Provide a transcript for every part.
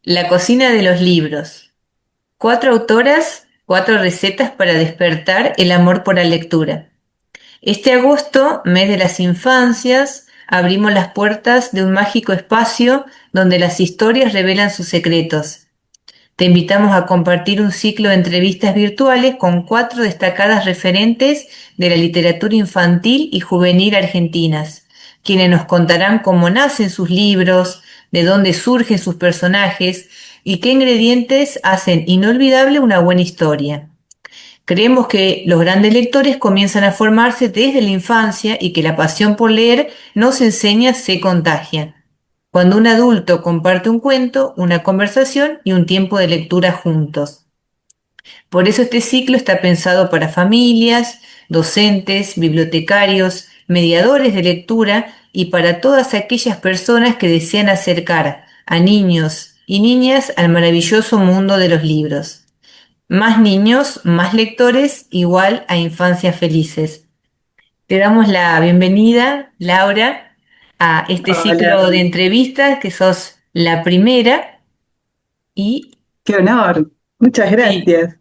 La cocina de los libros. Cuatro autoras, cuatro recetas para despertar el amor por la lectura. Este agosto, mes de las infancias, abrimos las puertas de un mágico espacio donde las historias revelan sus secretos. Te invitamos a compartir un ciclo de entrevistas virtuales con cuatro destacadas referentes de la literatura infantil y juvenil argentinas, quienes nos contarán cómo nacen sus libros, de dónde surgen sus personajes y qué ingredientes hacen inolvidable una buena historia. Creemos que los grandes lectores comienzan a formarse desde la infancia y que la pasión por leer no se enseña, se contagia. Cuando un adulto comparte un cuento, una conversación y un tiempo de lectura juntos. Por eso este ciclo está pensado para familias, docentes, bibliotecarios, mediadores de lectura y para todas aquellas personas que desean acercar a niños y niñas al maravilloso mundo de los libros. Más niños, más lectores, igual a infancias felices. Te damos la bienvenida, Laura, a este Hola, ciclo de entrevistas, que sos la primera. Y qué honor. Muchas sí, gracias.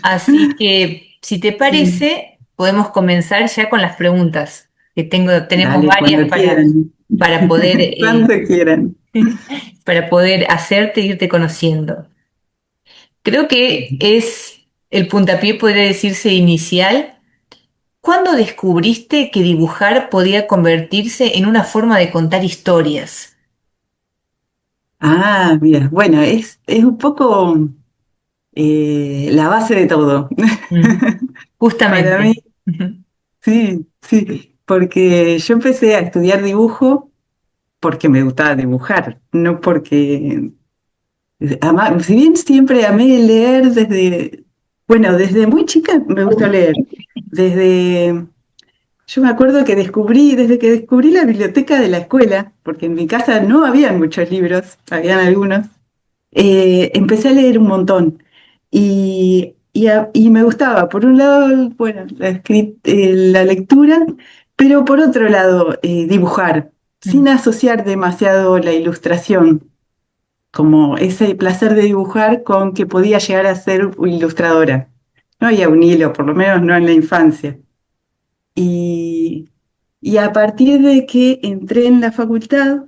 así que si te Sí, parece, podemos comenzar ya con las preguntas, que tenemos dale, varias cuando quieran. para poder, Cuando quieran. para poder hacerte e irte conociendo. Creo que es el puntapié, podría decirse, inicial. ¿Cuándo descubriste que dibujar podía convertirse en una forma de contar historias? Ah, mira, bueno, es un poco la base de todo. Mm, Para mí, justamente. Ujú. sí, sí, porque yo empecé a estudiar dibujo porque me gustaba dibujar, no porque si bien siempre amé leer bueno, desde muy chica me gustó leer. Desde Yo me acuerdo que desde que descubrí la biblioteca de la escuela, porque en mi casa no habían muchos libros, habían algunos, empecé a leer un montón. Y me gustaba, por un lado, bueno, la lectura, pero por otro lado, dibujar, sin Mm, asociar demasiado la ilustración, como ese placer de dibujar con que podía llegar a ser ilustradora. No había un hilo, por lo menos no en la infancia. Y, y a partir de que entré en la facultad,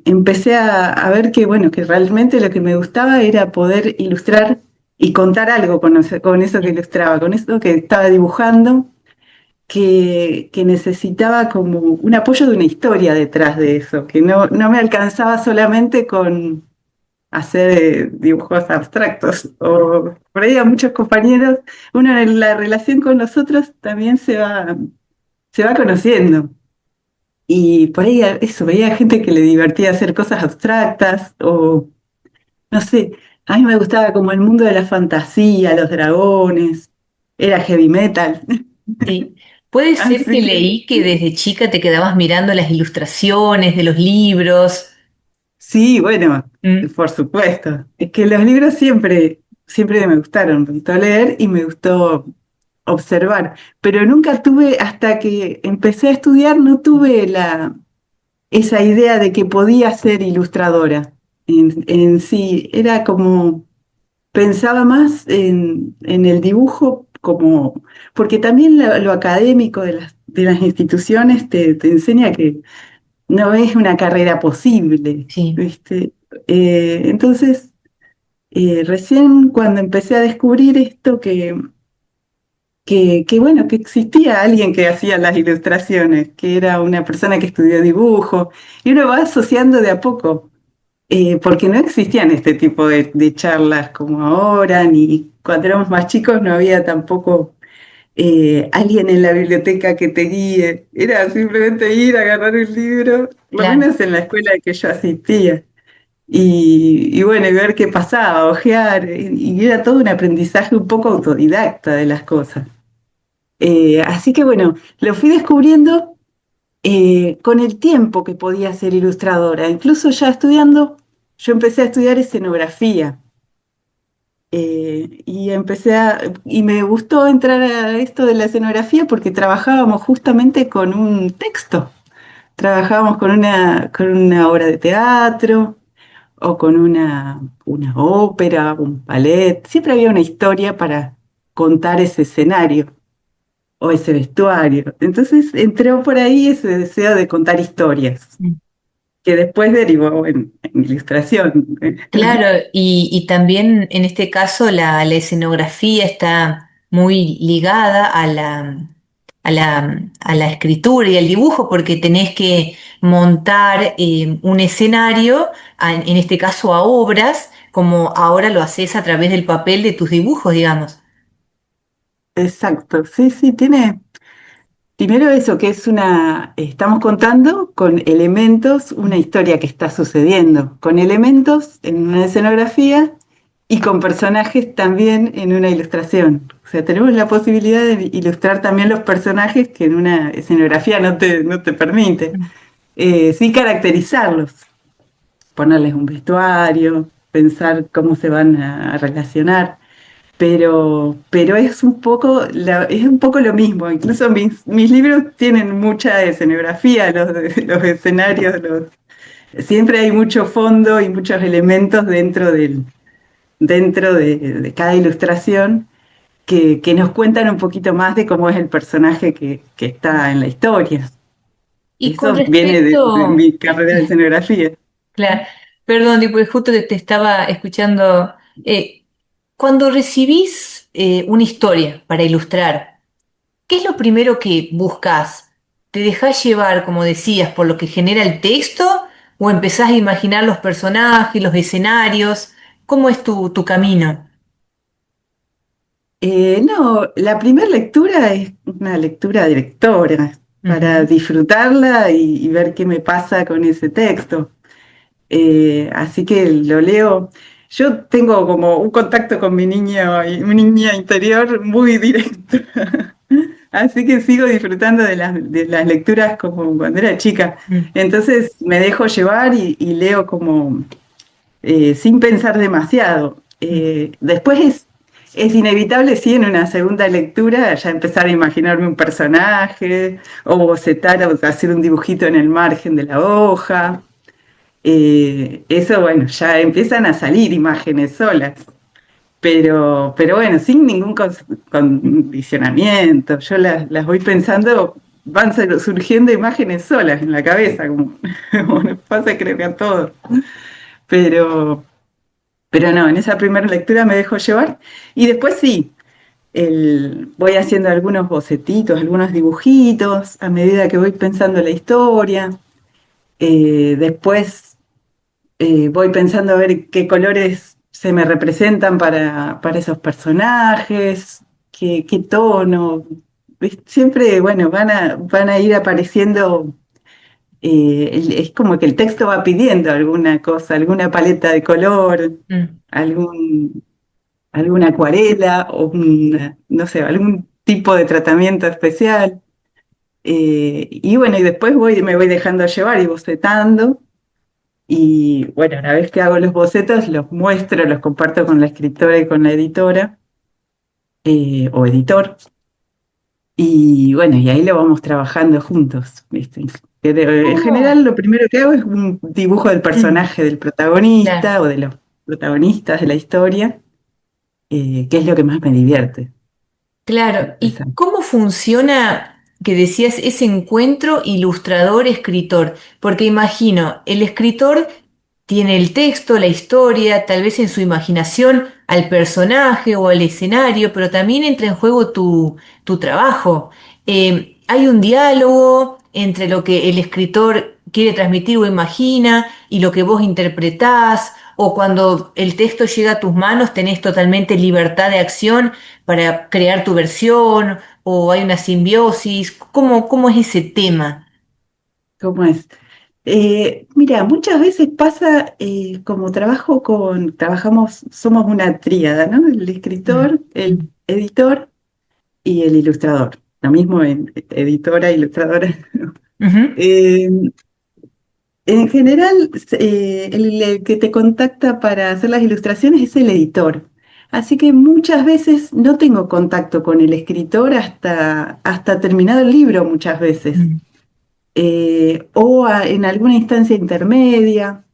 empecé a ver que, bueno, que realmente lo que me gustaba era poder ilustrar y contar algo con eso que mm, ilustraba, con eso que estaba dibujando, que necesitaba como un apoyo de una historia detrás de eso, que no me alcanzaba solamente con hacer dibujos abstractos. O por ahí a muchos compañeros, uno en la relación con los otros también se va conociendo. Y por ahí eso, veía gente que le divertía hacer cosas abstractas o, no sé, a mí me gustaba como el mundo de la fantasía, los dragones, era heavy metal. sí. Puede ser que Así que leí que desde chica te quedabas mirando las ilustraciones de los libros. sí, bueno, Mm, por supuesto. Es que los libros siempre me gustaron, me gustó leer y me gustó observar, pero nunca tuve, hasta que empecé a estudiar, no tuve esa idea de que podía ser ilustradora en sí. Era como, pensaba más en el dibujo como, porque también lo académico de las instituciones te enseña que no es una carrera posible, sí. ¿viste? Entonces, recién cuando empecé a descubrir esto que bueno, que existía alguien que hacía las ilustraciones, que era una persona que estudió dibujo, y uno va asociando de a poco, porque no existían este tipo de charlas como ahora, ni cuando éramos más chicos no había tampoco alguien en la biblioteca que te guíe, era simplemente ir, agarrar un libro, por lo Claro. menos en la escuela a que yo asistía. Y bueno, y ver qué pasaba, ojear, y era todo un aprendizaje un poco autodidacta de las cosas. Así que bueno, lo fui descubriendo con el tiempo que podía ser ilustradora. Incluso ya estudiando, yo empecé a estudiar escenografía. Y me gustó entrar a esto de la escenografía porque trabajábamos justamente con un texto. Trabajábamos con una obra de teatro, o con una ópera, un ballet. Siempre había una historia para contar ese escenario o ese vestuario. Entonces entró por ahí ese deseo de contar historias, que después derivó en ilustración. Claro, y también en este caso la escenografía está muy ligada a la escritura y al dibujo porque tenés que montar un escenario, en este caso a obras, como ahora lo haces a través del papel de tus dibujos, digamos. Exacto, sí, sí, tiene. Primero eso, que estamos contando con elementos una historia que está sucediendo, con elementos en una escenografía y con personajes también en una ilustración. O sea, tenemos la posibilidad de ilustrar también los personajes que en una escenografía no te permite. Sí caracterizarlos, ponerles un vestuario, pensar cómo se van a relacionar. Pero es un poco lo mismo. Incluso mis libros tienen mucha escenografía, los escenarios, siempre hay mucho fondo y muchos elementos dentro de cada ilustración que nos cuentan un poquito más de cómo es el personaje que está en la historia. Y con Eso viene de respecto, mi carrera de escenografía. claro, perdón, porque justo te estaba escuchando. Cuando recibís una historia para ilustrar, ¿qué es lo primero que buscas? ¿Te dejás llevar, como decías, por lo que genera el texto o empezás a imaginar los personajes, los escenarios? ¿Cómo es tu camino? No, la primera lectura es una lectura de lectora, para Ujú, disfrutarla y ver qué me pasa con ese texto. Así que lo leo. Yo tengo como un contacto con mi niña interior muy directo. Así que sigo disfrutando de las lecturas como cuando era chica. mm, Entonces me dejo llevar y leo como sin pensar demasiado. mm, Después es inevitable, sí, en una segunda lectura ya empezar a imaginarme un personaje o bocetar o hacer un dibujito en el margen de la hoja. Eso, bueno, ya empiezan a salir imágenes solas, pero bueno, sin ningún condicionamiento. Yo las voy pensando, van surgiendo imágenes solas en la cabeza, como nos pasa creo que a todos. Pero, pero no, en esa primera lectura me dejo llevar y después sí, voy haciendo algunos bocetitos, algunos dibujitos a medida que voy pensando la historia. Después voy pensando a ver qué colores se me representan para esos personajes, qué tono. Siempre, bueno, van a ir apareciendo, es como que el texto va pidiendo alguna cosa, alguna paleta de color, mm. algún, alguna acuarela o no sé, algún tipo de tratamiento especial. Y bueno, y después me voy dejando llevar y bocetando. Y bueno, una vez que hago los bocetos, los muestro, los comparto con la escritora y con la editora o editor. Y bueno, y ahí lo vamos trabajando juntos, ¿viste? En ¿Cómo? general, lo primero que hago es un dibujo del Mm, personaje, del claro. protagonista o de los protagonistas de la historia, que es lo que más me divierte. Claro, ¿y Exacto. cómo funciona, que decías, ese encuentro ilustrador-escritor? Porque imagino, el escritor tiene el texto, la historia, tal vez en su imaginación al personaje o al escenario, pero también entra en juego tu trabajo. Hay un diálogo entre lo que el escritor quiere transmitir o imagina y lo que vos interpretás, o cuando el texto llega a tus manos tenés totalmente libertad de acción para crear tu versión o hay una simbiosis. ¿Cómo es ese tema? ¿Cómo es? Mira, muchas veces pasa como somos una tríada, ¿no? El Mm, escritor, el editor y el ilustrador. Lo mismo en editora, ilustradora. ujú, Eh, en general, el que te contacta para hacer las ilustraciones es el editor. Así que muchas veces no tengo contacto con el escritor hasta terminado el libro, muchas veces. mm, En alguna instancia intermedia.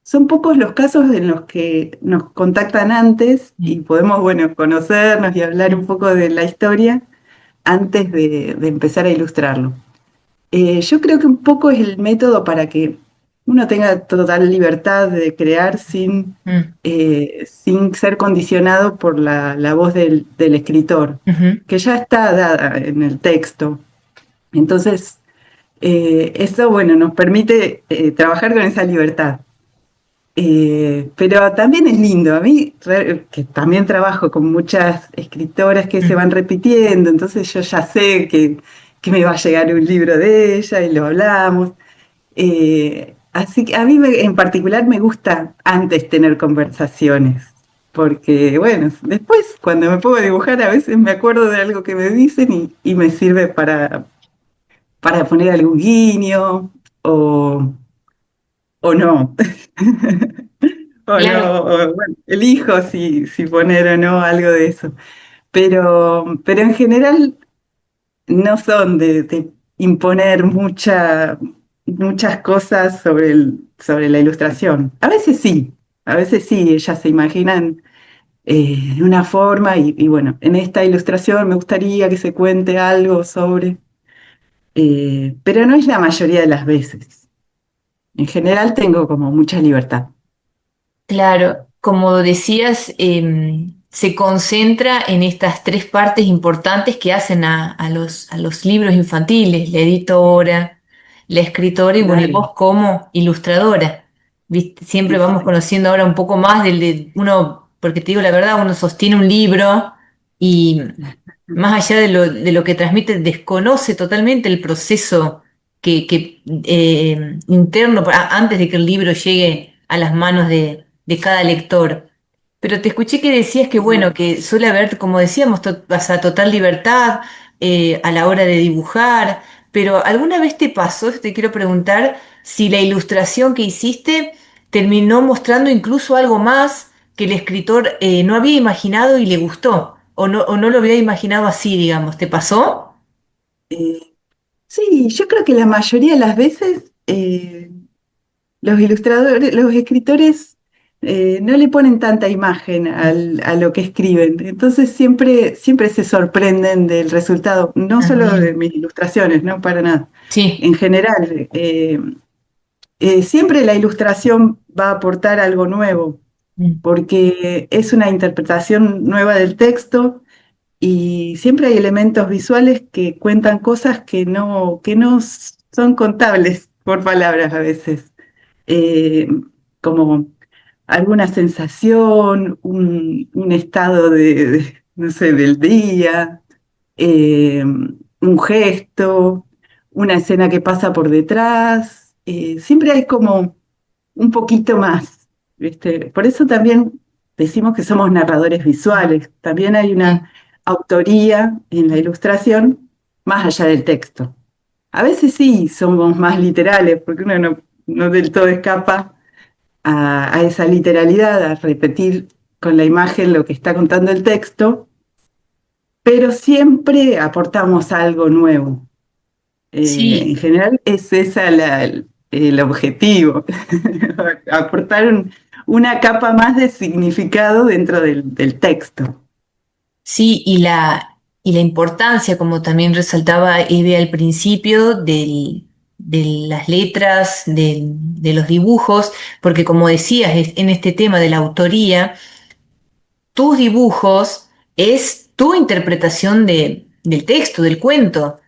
son pocos los casos en los que nos contactan antes y Mm, podemos, bueno, conocernos y hablar un mm, poco de la historia antes de empezar a ilustrarlo. Yo creo que un poco es el método para que uno tenga total libertad de crear mm, sin ser condicionado por la voz del escritor, ujú. que ya está dada en el texto. Entonces, eso, bueno, nos permite trabajar con esa libertad. Pero también es lindo, a mí, que también trabajo con muchas escritoras que se Mm. van repitiendo, entonces yo ya sé que me va a llegar un libro de ella y lo hablamos. Así que a mí en particular me gusta antes tener conversaciones, porque bueno, después cuando me pongo a dibujar a veces me acuerdo de algo que me dicen y me sirve para poner algún guiño o, o no. O Claro, no, o, bueno, elijo si poner o no algo de eso. Pero en general no son de imponer muchas cosas sobre la ilustración. A veces sí, ellas se imaginan de una forma y bueno, en esta ilustración me gustaría que se cuente algo sobre, pero no es la mayoría de las veces. En general tengo como mucha libertad. claro, como decías, se concentra en estas tres partes importantes que hacen a los libros infantiles, la editora, la escritora y bueno, y Claro, vos como ilustradora. ¿Viste? Siempre sí, vamos sí. conociendo ahora un poco más del de uno, porque te digo la verdad, uno sostiene un libro y más allá de lo que transmite, desconoce totalmente el proceso interno antes de que el libro llegue a las manos de cada lector. Pero te escuché que decías que, bueno, que suele haber, como decíamos, o sea, total libertad a la hora de dibujar, pero ¿alguna vez te pasó, te quiero preguntar, si la ilustración que hiciste terminó mostrando incluso algo más que el escritor no había imaginado y le gustó, o no lo había imaginado así, digamos? ¿Te pasó? Eh, Sí, yo creo que la mayoría de las veces los ilustradores, los escritores no le ponen tanta imagen a lo que escriben. Entonces siempre se sorprenden del resultado, no Ah, solo de bien. mis ilustraciones, no para nada. Sí. En general, siempre la ilustración va a aportar algo nuevo, Mm. porque es una interpretación nueva del texto y siempre hay elementos visuales que cuentan cosas que no son contables por palabras a veces. Eh, Como alguna sensación, un estado no sé, del día, un gesto, una escena que pasa por detrás. Siempre hay como un poquito más, ¿viste? Por eso también decimos que somos narradores visuales. También hay Sí. una autoría en la ilustración más allá del texto. A veces sí somos más literales, porque uno no del todo escapa a esa literalidad, a repetir con la imagen lo que está contando el texto, pero siempre aportamos algo nuevo. En Sí. general es esa el objetivo, aportar una capa más de significado dentro del texto. Sí, y la importancia, como también resaltaba Eve al principio, de las letras, de los dibujos, porque como decías, en este tema de la autoría, tus dibujos es tu interpretación del texto, del cuento.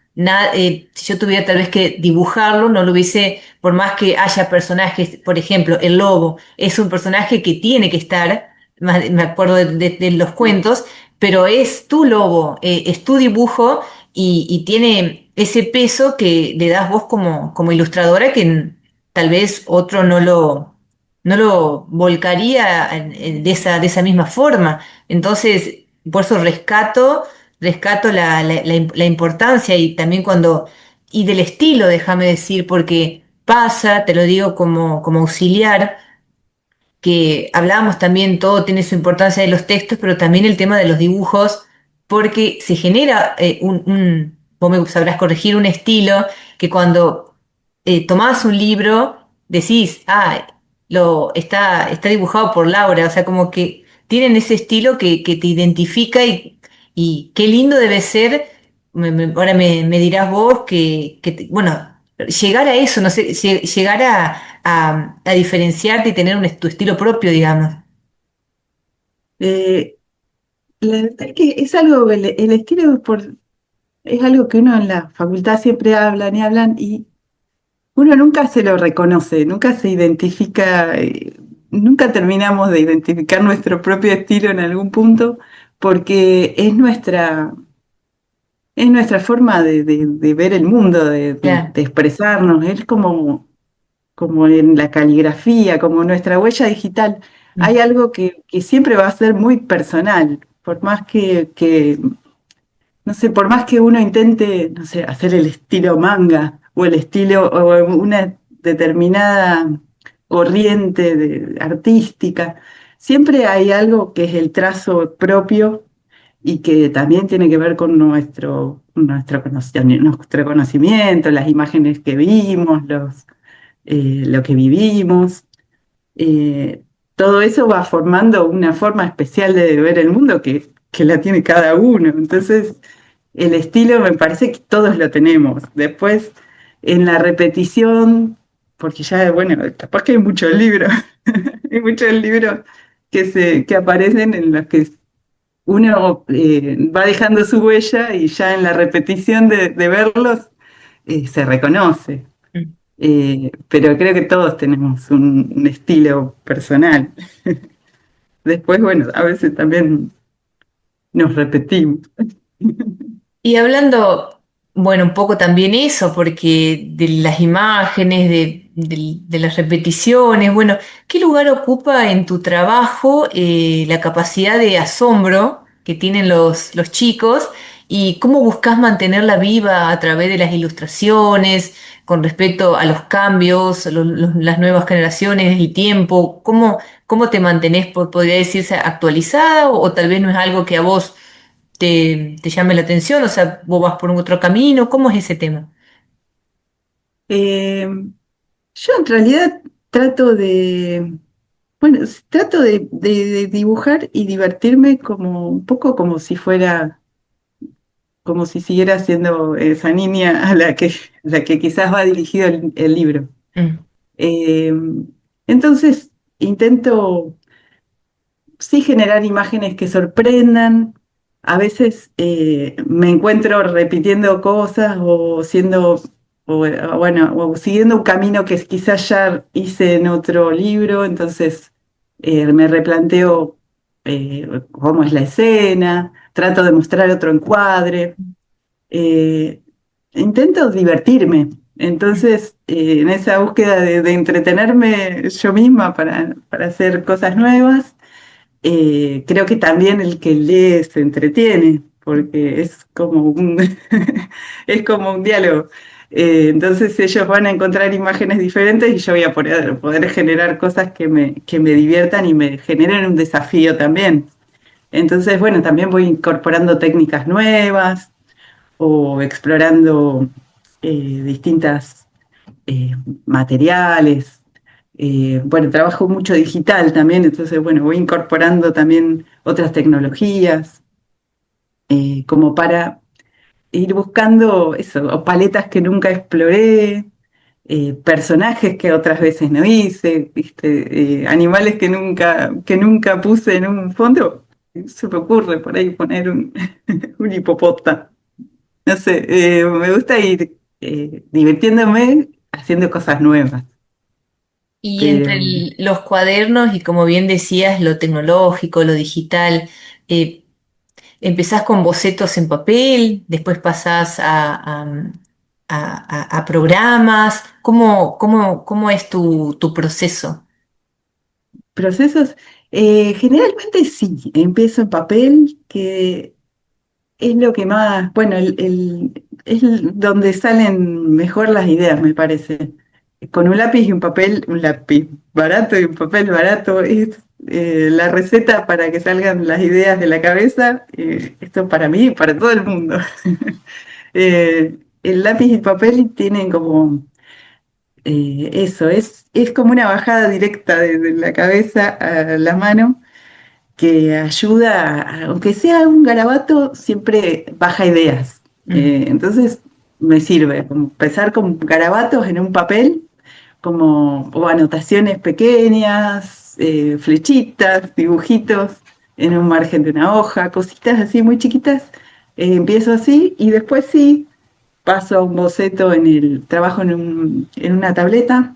Si yo tuviera tal vez que dibujarlo, no lo hubiese, por más que haya personajes, por ejemplo, el lobo es un personaje que tiene que estar, me acuerdo de los cuentos, pero es tu lobo, es tu dibujo y tiene ese peso que le das vos como ilustradora que tal vez otro no lo volcaría de esa misma forma. Entonces, por eso rescato la importancia y también y del estilo, déjame decir, porque pasa, te lo digo como auxiliar, que hablábamos también, todo tiene su importancia de los textos, pero también el tema de los dibujos, porque se genera vos me sabrás corregir, un estilo que cuando tomás un libro decís, ah, está dibujado por Laura, o sea, como que tienen ese estilo que te identifica y qué lindo debe ser, ahora me dirás vos bueno, llegar a eso, no sé, llegar a diferenciarte y tener tu estilo propio, digamos. Eh, la verdad es que es algo, el estilo es algo que uno en la facultad siempre hablan y hablan y uno nunca se lo reconoce, nunca se identifica, nunca terminamos de identificar nuestro propio estilo en algún punto porque es nuestra forma de ver el mundo, Claro. de expresarnos, es como en la caligrafía, como nuestra huella digital. Hay Mm. algo que siempre va a ser muy personal, por más no sé, por más que uno intente, no sé, hacer el estilo manga o el estilo o una determinada corriente artística, siempre hay algo que es el trazo propio y que también tiene que ver con nuestro conocimiento, las imágenes que vimos, lo que vivimos. Eh, Todo eso va formando una forma especial de ver el mundo que la tiene cada uno. Entonces, el estilo me parece que todos lo tenemos. Después, en la repetición, porque ya, bueno, capaz que hay muchos libros, hay muchos libros que aparecen en los que uno va dejando su huella y ya en la repetición de verlos se reconoce. Mm. Pero creo que todos tenemos un estilo personal. Después, bueno, a veces también nos repetimos. Y hablando, bueno, un poco también eso, porque de las imágenes, de las repeticiones, bueno, ¿qué lugar ocupa en tu trabajo la capacidad de asombro que tienen los chicos y cómo buscas mantenerla viva a través de las ilustraciones, con respecto a los cambios, las nuevas generaciones, el tiempo? ¿Cómo te mantenés, podría decirse, actualizada o tal vez no es algo que a vos te llame la atención? O sea, vos vas por un otro camino, ¿cómo es ese tema? Eh, yo en realidad trato bueno, trato de dibujar y divertirme como un poco como si siguiera siendo esa niña la que quizás va dirigido el libro. Mm. Eh, entonces, intento sí generar imágenes que sorprendan. A veces me encuentro repitiendo cosas o bueno, o siguiendo un camino que quizás ya hice en otro libro, entonces me replanteo cómo es la escena, trato de mostrar otro encuadre, eh, intento divertirme. Entonces, en esa búsqueda de entretenerme yo misma para hacer cosas nuevas, creo que también el que lee se entretiene, porque es como es como un diálogo. Entonces ellos van a encontrar imágenes diferentes y yo voy a poder generar cosas que me diviertan y me generen un desafío también. Entonces, bueno, también voy incorporando técnicas nuevas o explorando distintas materiales. Bueno, trabajo mucho digital también, entonces, bueno, voy incorporando también otras tecnologías como para ir buscando eso, o paletas que nunca exploré, personajes que otras veces no hice, ¿viste? Animales que nunca puse en un fondo. Se me ocurre por ahí poner un hipopótamo. No sé, me gusta ir divirtiéndome haciendo cosas nuevas. Y entre Pero los cuadernos y como bien decías, lo tecnológico, lo digital, eh, empezás con bocetos en papel, después pasás a programas. ¿Cómo es tu proceso? procesos, generalmente sí, empiezo en papel, que es lo que más, bueno, es donde salen mejor las ideas, me parece. Con un lápiz y un papel, un lápiz barato y un papel barato, es la receta para que salgan las ideas de la cabeza. Esto para mí y para todo el mundo. El lápiz y el papel tienen como Eso, es como una bajada directa de la cabeza a la mano que ayuda, aunque sea un garabato, siempre baja ideas. Mm. Entonces me sirve como empezar con garabatos en un papel, como, o anotaciones pequeñas, flechitas, dibujitos en un margen de una hoja, cositas así muy chiquitas. Empiezo así y después sí paso a un boceto trabajo en una tableta.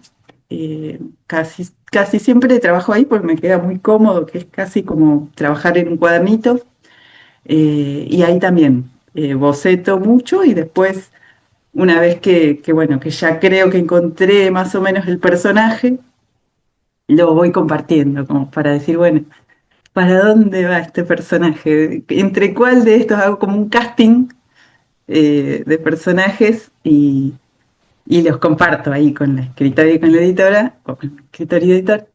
Casi siempre trabajo ahí porque me queda muy cómodo, que es casi como trabajar en un cuadernito. Y ahí también boceto mucho y después, una vez bueno, que ya creo que encontré más o menos el personaje, lo voy compartiendo, como para decir, bueno, ¿para dónde va este personaje? ¿Entre cuál de estos hago como un casting de personajes y los comparto ahí con la escritora y con la editora, o con el escritor y editor,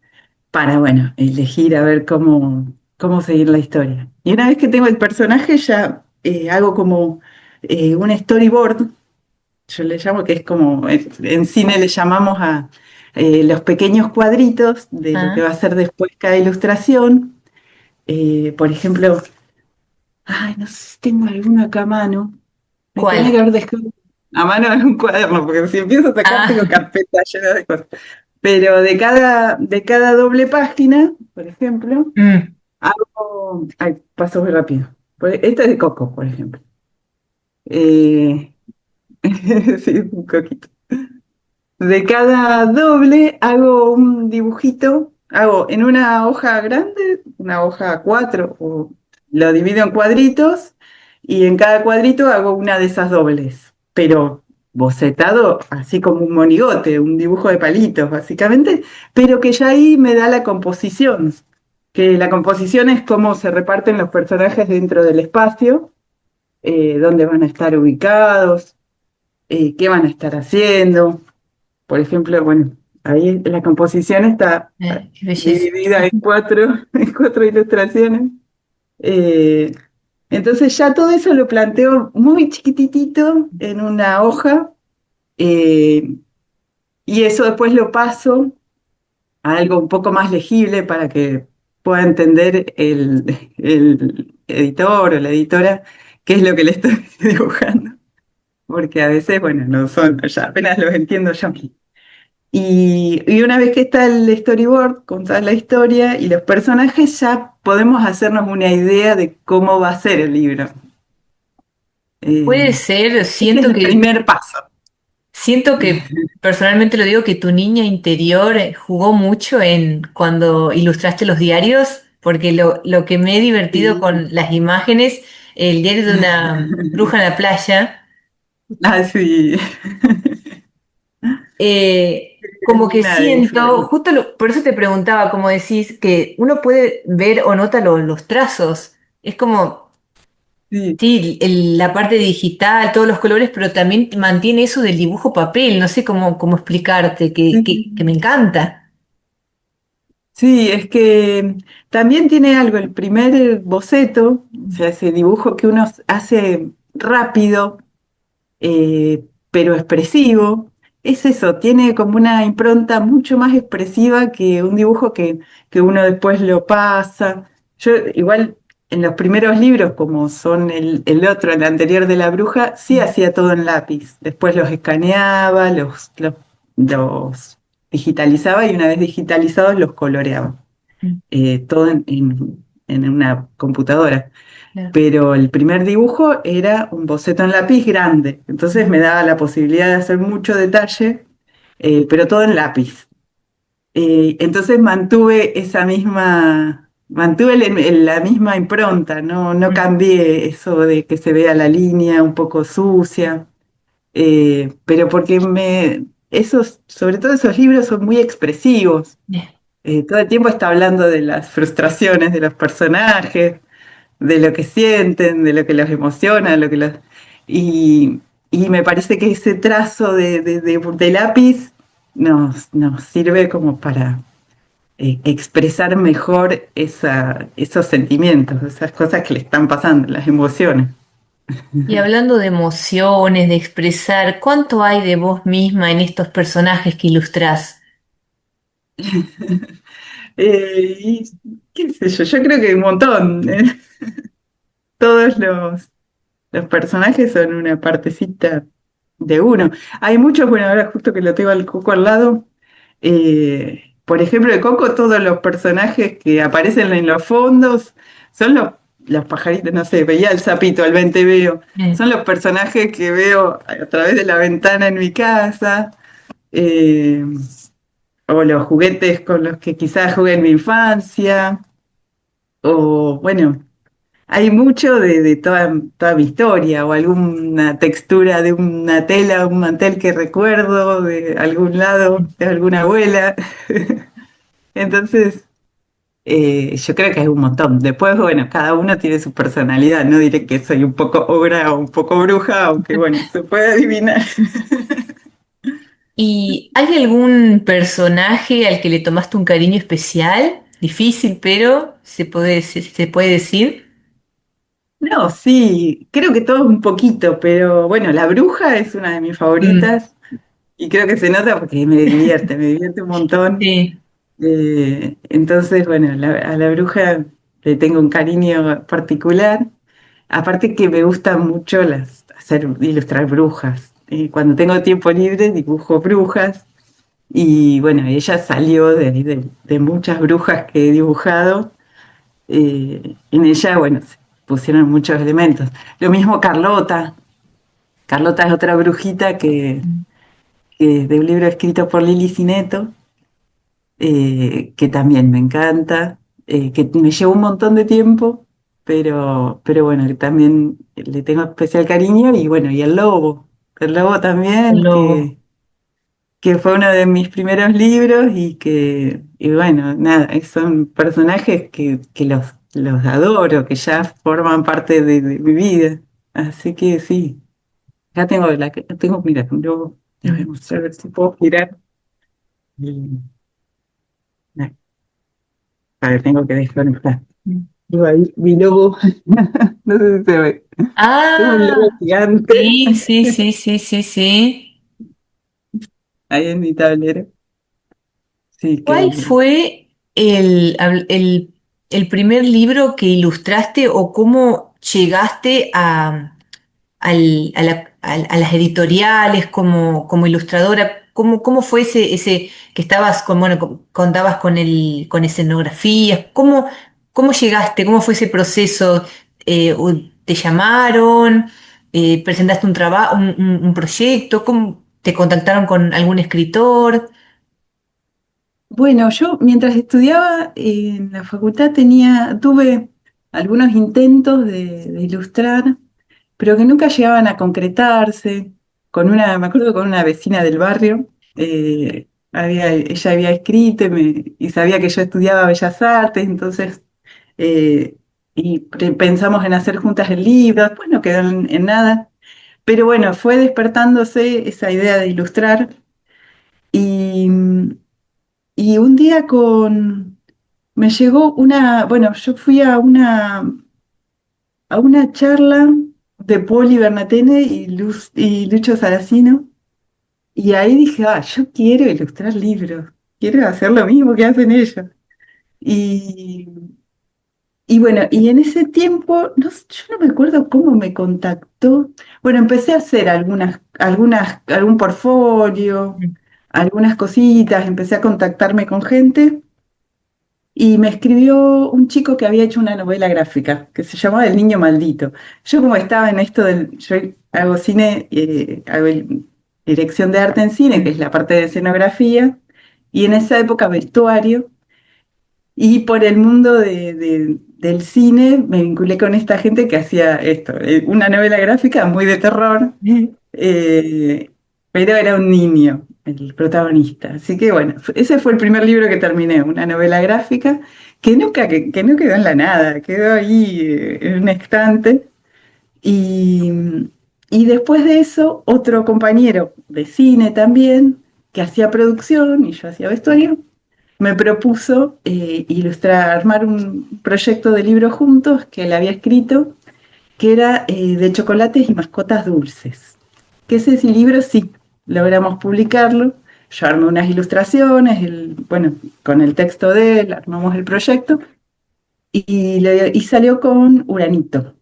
para, bueno, elegir a ver cómo seguir la historia. Y una vez que tengo el personaje, ya hago como un storyboard, yo le llamo, que es como, en cine le llamamos a los pequeños cuadritos de lo que va Ah, a ser después cada ilustración. Por ejemplo, ay, no sé si tengo alguno acá a mano. Me tenía que ¿cuál? haber dejado a mano en un cuaderno, porque si empiezo a sacar Ah, tengo carpetas llenas de cosas. Pero de cada doble página, por ejemplo, mm, hago. Ay, paso muy rápido. Esta es de Coco, por ejemplo. Eh, sí, un coquito. De cada doble hago un dibujito, hago en una hoja grande, una hoja A4, o lo divido en cuadritos y en cada cuadrito hago una de esas dobles, pero bocetado así como un monigote, un dibujo de palitos básicamente, pero que ya ahí me da la composición, que la composición es cómo se reparten los personajes dentro del espacio, dónde van a estar ubicados, qué van a estar haciendo. Por ejemplo, bueno, ahí la composición está qué belleza. dividida en cuatro, en cuatro ilustraciones. Eh, entonces ya todo eso lo planteo muy chiquititito en una hoja, eh, y eso después lo paso a algo un poco más legible para que pueda entender el editor o la editora qué es lo que le estoy dibujando. Porque a veces, bueno, no son, ya apenas los entiendo yo. Y una vez que está el storyboard, contar la historia y los personajes, ya podemos hacernos una idea de cómo va a ser el libro. Puede Eh, ser, Ese es el primer paso. siento que personalmente lo digo, que tu niña interior jugó mucho en cuando ilustraste los diarios, porque lo que me he divertido Sí. con las imágenes, el diario de una bruja en la playa, Ah, sí. como que Una de siento, esas. justo por eso te preguntaba, como decís, que uno puede ver o nota los trazos. Es como, Sí. sí, la parte digital, todos los colores, pero también mantiene eso del dibujo papel. No sé cómo explicarte, que me Sí. encanta. Sí, es que también tiene algo, el primer boceto, o sea, ese dibujo que uno hace rápido, pero expresivo. Es eso, tiene como una impronta mucho más expresiva que un dibujo que uno después lo pasa. Yo igual en los primeros libros, como son el otro, el anterior de la bruja, sí hacía todo en lápiz. Después los escaneaba, los digitalizaba y una vez digitalizados los coloreaba. Mm, Todo en una computadora, claro. pero el primer dibujo era un boceto en lápiz grande, entonces me daba la posibilidad de hacer mucho detalle, pero todo en lápiz. Entonces mantuve la misma impronta, no Mm, cambié eso de que se vea la línea un poco sucia, pero porque sobre todo esos libros son muy expresivos. bien. Todo el tiempo está hablando de las frustraciones de los personajes, de lo que sienten, de lo que los emociona, y, y me parece que ese trazo de lápiz nos sirve como para expresar mejor esos sentimientos, esas cosas que le están pasando, las emociones. Y hablando de emociones, de expresar, ¿cuánto hay de vos misma en estos personajes que ilustrás? Y qué sé yo creo que un montón. Todos los personajes son una partecita de uno. Hay muchos, bueno, ahora justo que lo tengo al Coco al lado. Por ejemplo, de Coco, todos los personajes que aparecen en los fondos son los pajaritos, no sé, veía el sapito, al veo. Eh, Son los personajes que veo a través de la ventana en mi casa, eh, o los juguetes con los que quizás jugué en mi infancia, o bueno, hay mucho de toda mi historia, o alguna textura de una tela, un mantel que recuerdo de algún lado, de alguna abuela. Entonces, yo creo que hay un montón. Después, bueno, cada uno tiene su personalidad. No diré que soy un poco obra o un poco bruja, aunque bueno, se puede adivinar. ¿Y hay algún personaje al que le tomaste un cariño especial? Difícil, pero se puede decir. No, sí, creo que todo un poquito, pero bueno, la bruja es una de mis Mm, favoritas y creo que se nota porque me divierte un montón. sí, Entonces, bueno, a la bruja le tengo un cariño particular. Aparte que me gustan mucho ilustrar brujas. Cuando tengo tiempo libre dibujo brujas y bueno, ella salió de muchas brujas que he dibujado. En ella, bueno, se pusieron muchos elementos. Lo mismo Carlota. Carlota es otra brujita que es de un libro escrito por Lili Sineto, que también me encanta, que me llevó un montón de tiempo, pero bueno, que también le tengo especial cariño y bueno, y el lobo también, el lobo. que fue uno de mis primeros libros y bueno, nada, son personajes que los adoro, que ya forman parte de mi vida. Así que sí, ya tengo, mira, un lobo, les voy a Mm. mostrar a ver si puedo girar. Y, a ver, tengo que desconectar. Tengo ahí mi lobo, no sé si se ve. Tengo un lobo Ah, gigante sí, sí, sí, sí, sí, sí. ahí en mi tablero. Sí, ¿Cuál fue el primer libro que ilustraste o cómo llegaste a las editoriales como ilustradora? ¿Cómo fue ese que estabas con, bueno, contabas con escenografías? ¿Cómo llegaste? ¿Cómo fue ese proceso? ¿Te llamaron? ¿Presentaste un trabajo, un proyecto? ¿Cómo te contactaron con algún escritor? Bueno, yo mientras estudiaba en la facultad tuve algunos intentos de ilustrar, pero que nunca llegaban a concretarse. Me acuerdo con una vecina del barrio, ella había escrito y sabía que yo estudiaba Bellas Artes, entonces eh, pensamos en hacer juntas el libro, después no quedó en nada. Pero bueno, fue despertándose esa idea de ilustrar y, y un día me llegó bueno, yo fui a una charla de Poli Bernatene y Lucho Saracino, y ahí dije, yo quiero ilustrar libros, quiero hacer lo mismo que hacen ellos. Y, y bueno, y en ese tiempo, yo no me acuerdo cómo me contactó. Bueno, empecé a hacer algún portfolio, algunas cositas, empecé a contactarme con gente. Y me escribió un chico que había hecho una novela gráfica que se llamaba El Niño Maldito. Yo como estaba en yo hago cine, dirección de arte en cine, que es la parte de escenografía, y en esa época vestuario, y por el mundo del cine me vinculé con esta gente que hacía esto, una novela gráfica muy de terror, eh, pero era un niño el protagonista. Así que bueno, ese fue el primer libro que terminé, una novela gráfica que no quedó en la nada, quedó ahí en un estante. Y, y después de eso, otro compañero de cine también, que hacía producción y yo hacía vestuario, me propuso armar un proyecto de libro juntos que él había escrito que era de chocolates y mascotas dulces. Que ese libro sí logramos publicarlo. Yo armé unas ilustraciones, bueno, con el texto de él, armamos el proyecto y salió con Uranito.